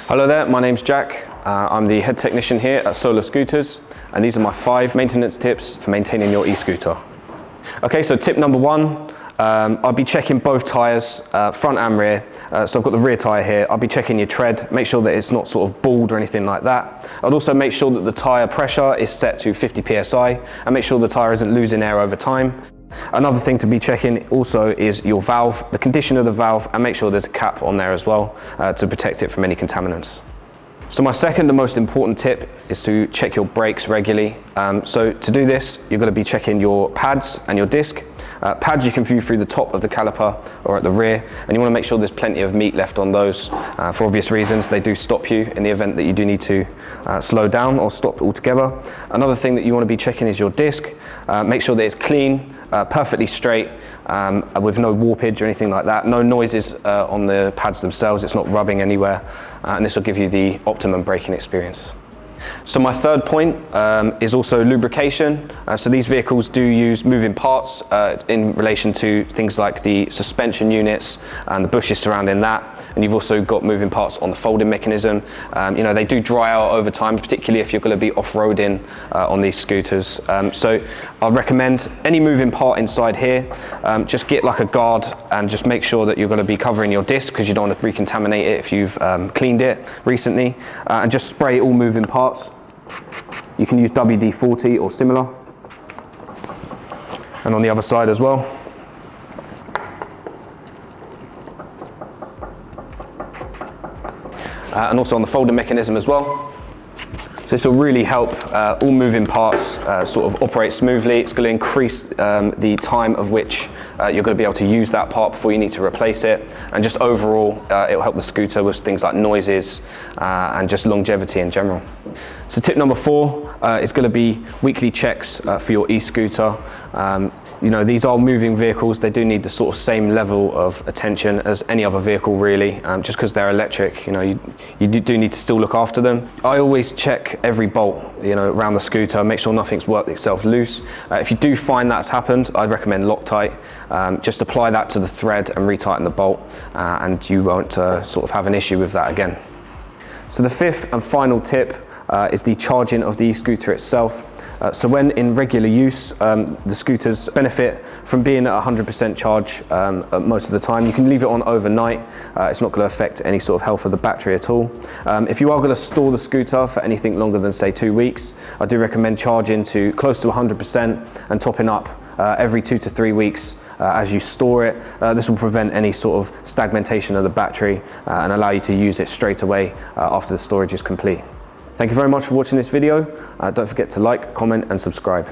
Hello there, my name's Jack. I'm the head technician here at Solar Scooters, and these are my 5 maintenance tips for maintaining your e-scooter. Okay, so tip number 1, I'll be checking both tyres, front and rear. So I've got the rear tyre here. I'll be checking your tread, make sure that it's not sort of bald or anything like that. I'd also make sure that the tyre pressure is set to 50 psi and make sure the tyre isn't losing air over time. Another thing to be checking also is your valve, the condition of the valve, and make sure there's a cap on there as well to protect it from any contaminants. So my second and most important tip is to check your brakes regularly. So to do this, you're going to be checking your pads and your disc. Pads you can view through the top of the caliper or at the rear, and you want to make sure there's plenty of meat left on those. For obvious reasons, they do stop you in the event that you do need to slow down or stop altogether. Another thing that you want to be checking is your disc. Make sure that it's clean, perfectly straight, with no warpage or anything like that. No noises on the pads themselves, it's not rubbing anywhere, and this will give you the optimum braking experience. So my third point is also lubrication. So these vehicles do use moving parts in relation to things like the suspension units and the bushes surrounding that. And you've also got moving parts on the folding mechanism. You know, they do dry out over time, particularly if you're going to be off-roading on these scooters. So I'd recommend any moving part inside here, just get like a guard and just make sure that you're going to be covering your disc because you don't want to recontaminate it if you've cleaned it recently. And just spray all moving parts. You can use WD-40 or similar, and on the other side as well. And also on the folding mechanism as well. So this will really help all moving parts sort of operate smoothly. It's going to increase the time of which you're going to be able to use that part before you need to replace it. And just overall, it will help the scooter with things like noises and just longevity in general. So tip number 4 is going to be weekly checks for your e-scooter. You know, these are moving vehicles. They do need the sort of same level of attention as any other vehicle really, just because they're electric. You know, you do need to still look after them. I always check every bolt, you know, around the scooter, make sure nothing's worked itself loose. If you do find that's happened, I'd recommend Loctite. Just apply that to the thread and retighten the bolt, and you won't sort of have an issue with that again. So the 5th and final tip is the charging of the e-scooter itself. So when in regular use, the scooters benefit from being at 100% charge most of the time. You can leave it on overnight. It's not going to affect any sort of health of the battery at all. If you are going to store the scooter for anything longer than say 2 weeks, I do recommend charging to close to 100% and topping up every 2 to 3 weeks as you store it. This will prevent any sort of stagnation of the battery and allow you to use it straight away after the storage is complete. Thank you very much for watching this video. Don't forget to like, comment and subscribe.